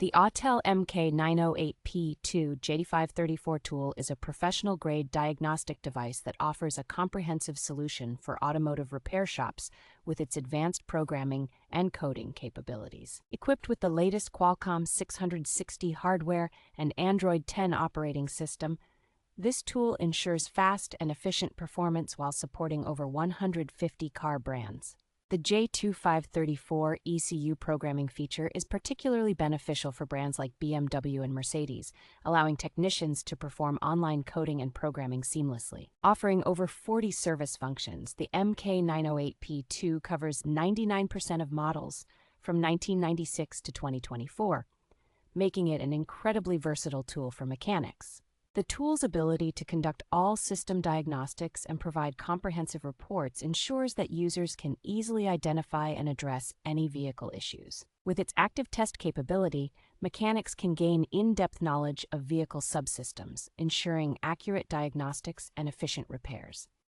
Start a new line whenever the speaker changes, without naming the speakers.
The Autel MK908P II J2534 tool is a professional-grade diagnostic device that offers a comprehensive solution for automotive repair shops with its advanced programming and coding capabilities. Equipped with the latest Qualcomm 660 hardware and Android 10 operating system, this tool ensures fast and efficient performance while supporting over 150 car brands. The J2534 ECU programming feature is particularly beneficial for brands like BMW and Mercedes, allowing technicians to perform online coding and programming seamlessly. Offering over 40 service functions, the MK908P II covers 99% of models from 1996 to 2024, making it an incredibly versatile tool for mechanics. The tool's ability to conduct all system diagnostics and provide comprehensive reports ensures that users can easily identify and address any vehicle issues. With its active test capability, mechanics can gain in-depth knowledge of vehicle subsystems, ensuring accurate diagnostics and efficient repairs.